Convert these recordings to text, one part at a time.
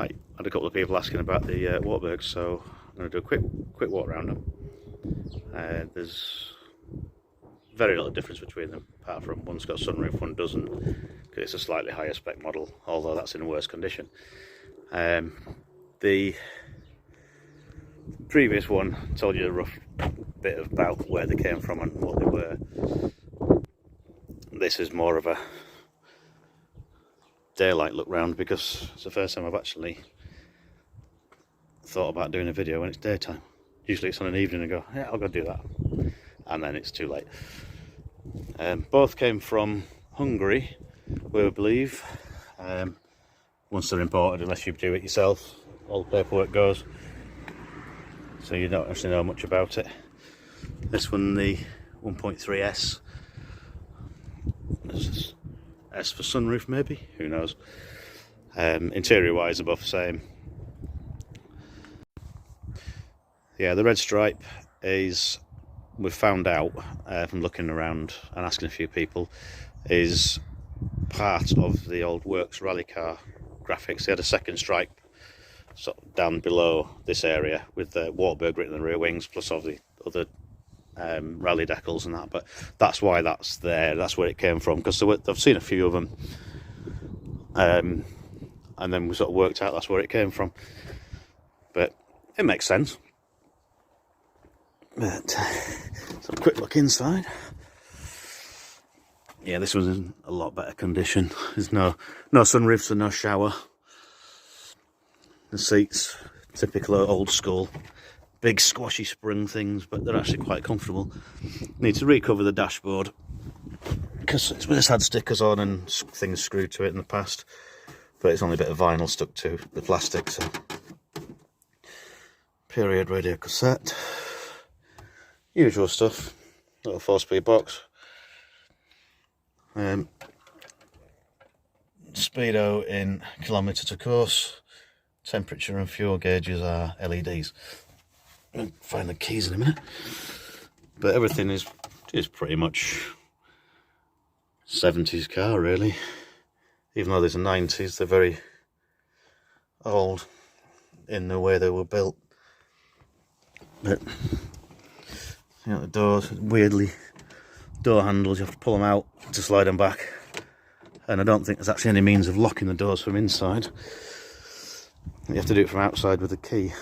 Right, had a couple of people asking about the Wartburg, so I'm going to do a quick walk around them. There's very little difference between them, apart from one's got sunroof, one doesn't, because it's a slightly higher spec model, although that's in worse condition. The previous one told you a rough bit about where they came from and what they were. This is more of a daylight look round, because it's the first time I've actually thought about doing a video when it's daytime. Usually it's on an evening and go, yeah, I'll go do that, and then it's too late. Both came from Hungary, we believe. Once they're imported, unless you do it yourself, all the paperwork goes, so you don't actually know much about it. This one, the 1.3S, S for sunroof maybe, who knows. Interior wise they're both the same. Yeah, the red stripe is, we've found out from looking around and asking a few people, is part of the old Works rally car graphics. They had a second stripe sort of down below this area with the Wartburg written in the rear wings, plus all the other rally decals and that, but that's why that's there, that's where it came from, because I've seen a few of them, and then we sort of worked out that's where it came from, but it makes sense. But let's have a quick look inside. Yeah, this one's in a lot better condition. There's no sunroofs and no shower. The seats, typical old school, big squashy spring things, but they're actually quite comfortable. Need to recover the dashboard, because it's had stickers on and things screwed to it in the past, but it's only a bit of vinyl stuck to the plastic. So, period radio cassette, usual stuff, little 4-speed box. Speedo in kilometre to course. Temperature and fuel gauges are LEDs. I'll find the keys in a minute. But everything is pretty much 70s car, really. Even though there's a 90s, they're very old in the way they were built. But you know, the doors, weirdly, door handles, you have to pull them out to slide them back, and I don't think there's actually any means of locking the doors from inside. You have to do it from outside with a key.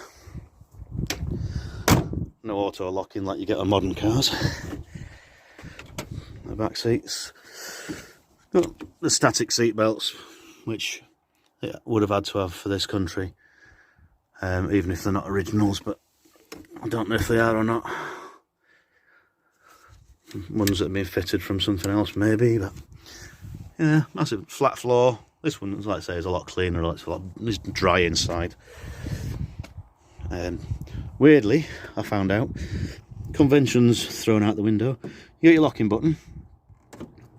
No auto locking like you get on modern cars. The back seats, got the static seat belts, which yeah, would have had to have for this country, even if they're not originals, but I don't know if they are or not. Ones that have been fitted from something else maybe, but yeah, massive flat floor. This one, like I say, is a lot cleaner, it's dry inside. Weirdly, I found out, convention's thrown out the window. You get your locking button,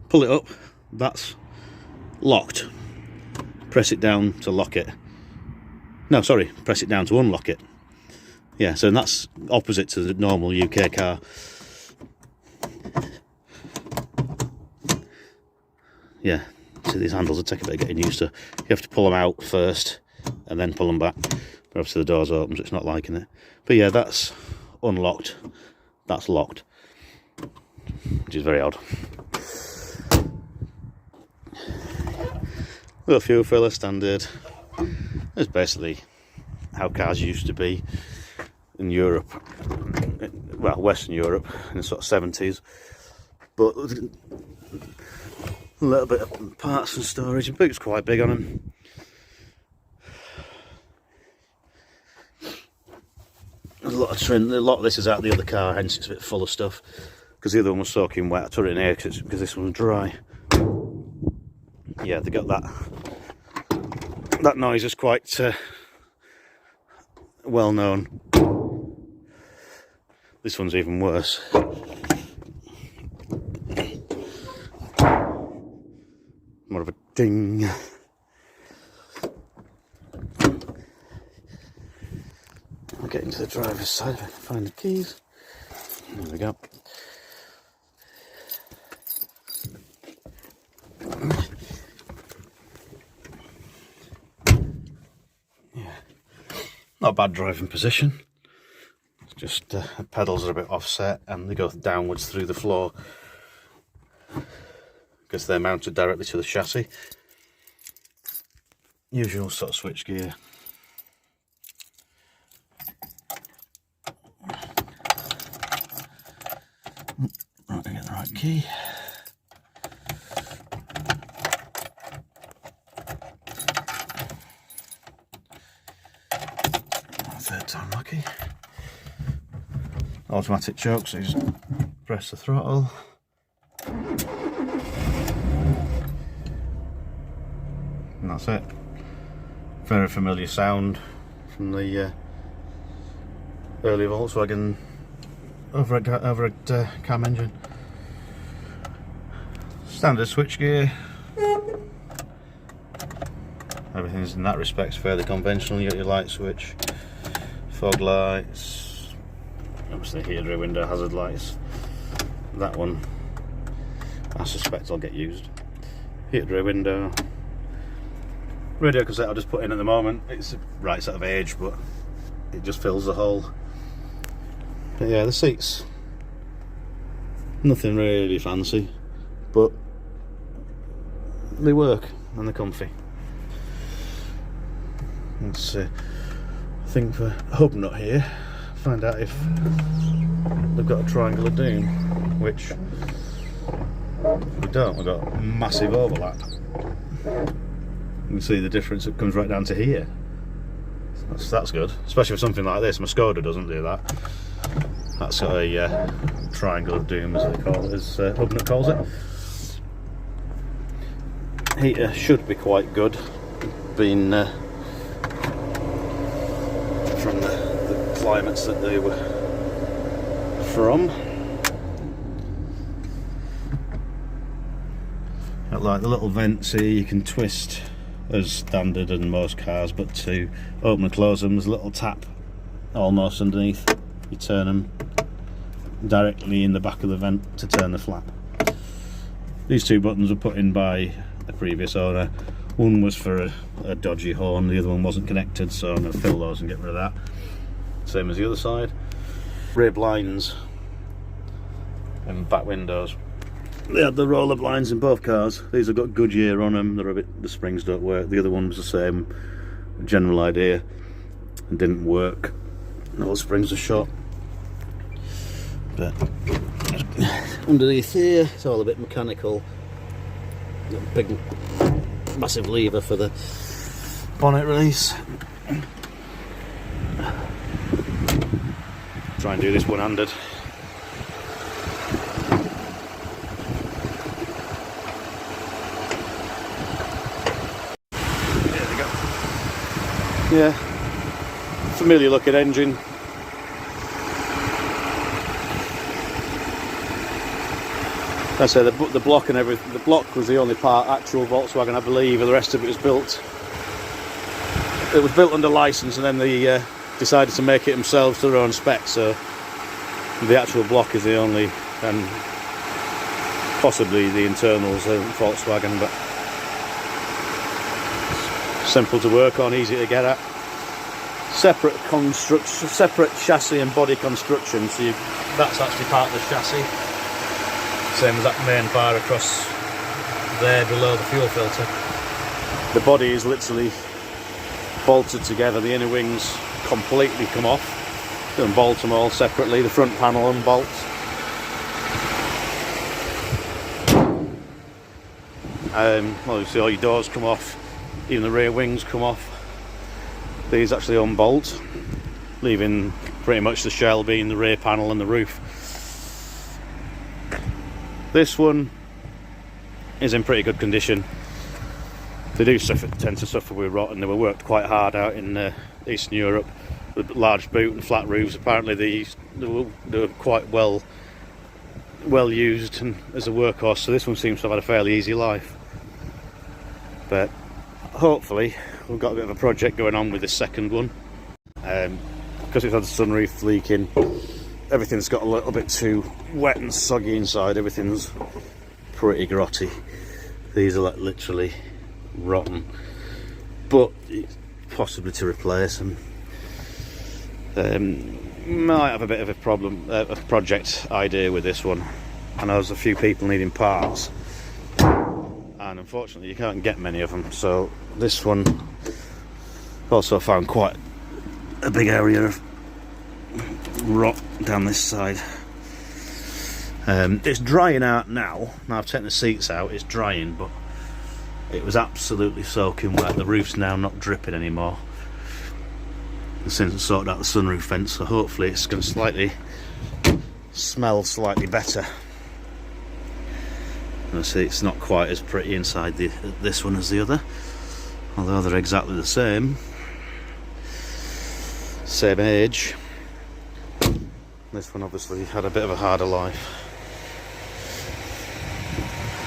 pull it up, that's locked. Press it down to lock it. No, sorry, press it down to unlock it. Yeah, so that's opposite to the normal UK car. Yeah, see, these handles will take a bit of getting used to. You have to pull them out first and then pull them back. But obviously the door's open, so it's not liking it. But yeah, that's unlocked, that's locked, which is very odd. Little fuel filler, standard. It's basically how cars used to be in Europe, well, Western Europe, in the sort of 70s. But a little bit of parts and storage. The boot's quite big on them. There's a lot of trim. A lot of this is out of the other car, hence it's a bit full of stuff. Because the other one was soaking wet. I took it in here because this one's dry. Yeah, they got that. That noise is quite well known. This one's even worse. More of a ding. I'll get into the driver's side if I can find the keys. There we go. Not a bad driving position. It's just the pedals are a bit offset and they go downwards through the floor because they're mounted directly to the chassis. Usual sort of switch gear. Right, I get the right key. Third time lucky. Automatic choke, so you just press the throttle. And that's it. Very familiar sound from the early Volkswagen overhead cam engine. Standard switchgear. Everything's in that respect fairly conventional. You got your light switch, fog lights, obviously heated rear window, hazard lights. That one I suspect I'll get used. Heated rear window. Radio cassette I'll just put in at the moment. It's the right sort of age, but it just fills the hole. But yeah, the seats, nothing really fancy, but they work and they're comfy. Let's think for hub nut here, find out if they've got a triangle of doom, which we don't. We've got a massive overlap. You can see the difference. It comes right down to here. That's good, especially for something like this. My Skoda doesn't do that. That's got a triangle of doom, as they call it, as Hubnut calls it. Heater should be quite good, being from the climates that they were from. Like the little vents here, you can twist as standard in most cars, but to open and close them, there's a little tap almost underneath. You turn them directly in the back of the vent to turn the flap. These two buttons were put in by a previous owner. One was for a dodgy horn, the other one wasn't connected, so I'm going to fill those and get rid of that. Same as the other side. Rear blinds and back windows. They had the roller blinds in both cars. These have got Goodyear on them. They're a bit, the springs don't work. The other one was the same general idea and didn't work. All the springs are shot. But underneath here, it's all a bit mechanical. Got a big, massive lever for the bonnet release. Try and do this one-handed. Yeah, familiar looking engine. I say the block and everything. The block was the only part actual Volkswagen, I believe, and the rest of it was built. It was built under license, and then they decided to make it themselves to their own spec. So the actual block is the only, and possibly the internals of Volkswagen, but. Simple to work on, easy to get at. Separate construction, separate chassis and body construction. So that's actually part of the chassis. Same as that main bar across there below the fuel filter. The body is literally bolted together. The inner wings completely come off. Don't bolt them all separately. The front panel unbolts. Obviously all your doors come off. Even the rear wings come off. These actually unbolt, leaving pretty much the shell being the rear panel and the roof. This one is in pretty good condition. They do tend to suffer with rot, and they were worked quite hard out in Eastern Europe with large boot and flat roofs. Apparently they were quite well used and as a workhorse, so this one seems to have had a fairly easy life. But hopefully we've got a bit of a project going on with this second one, because it's had the sunroof leaking. Everything's got a little bit too wet and soggy inside. Everything's pretty grotty. These are like literally rotten, but possibly to replace them. Might have a bit of a problem, a project idea with this one. I know there's a few people needing parts, and unfortunately you can't get many of them. So this one also found quite a big area of rot down this side. It's drying out now. I've taken the seats out, it's drying, but it was absolutely soaking wet. The roof's now not dripping anymore since I sorted out the sunroof vent, so hopefully it's going to smell slightly better. And I see it's not quite as pretty inside this one as the other, although they're exactly the same age. This one obviously had a bit of a harder life.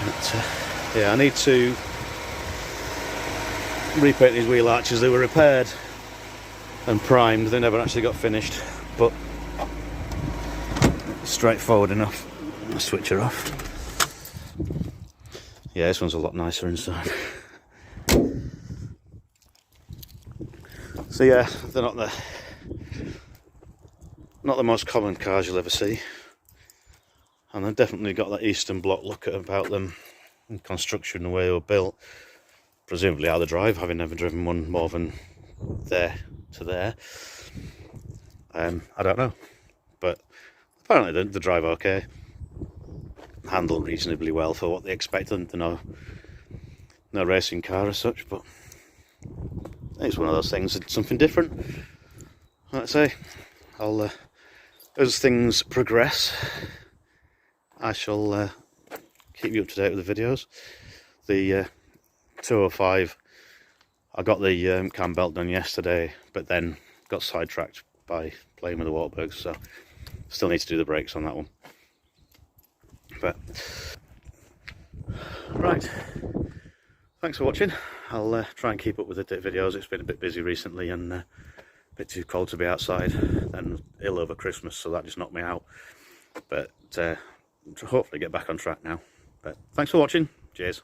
But, yeah, I need to repaint these wheel arches. They were repaired and primed, they never actually got finished, but straightforward enough. I'll switch her off. Yeah, this one's a lot nicer inside. So yeah, they're not the most common cars you'll ever see, and they've definitely got that Eastern Bloc look about them in construction, the way they were built, presumably out of the drive, having never driven one more than there to there. I don't know, but apparently they drive okay, handle reasonably well for what they expected. They're no racing car as such, but it's one of those things. It's something different. Like I say, as things progress, I shall keep you up to date with the videos. The 205, I got the cam belt done yesterday, but then got sidetracked by playing with the Wartburg, so still need to do the brakes on that one. But right, thanks for watching. I'll try and keep up with the videos. It's been a bit busy recently and a bit too cold to be outside, and ill over Christmas, so that just knocked me out. But hopefully get back on track now. But thanks for watching. Cheers.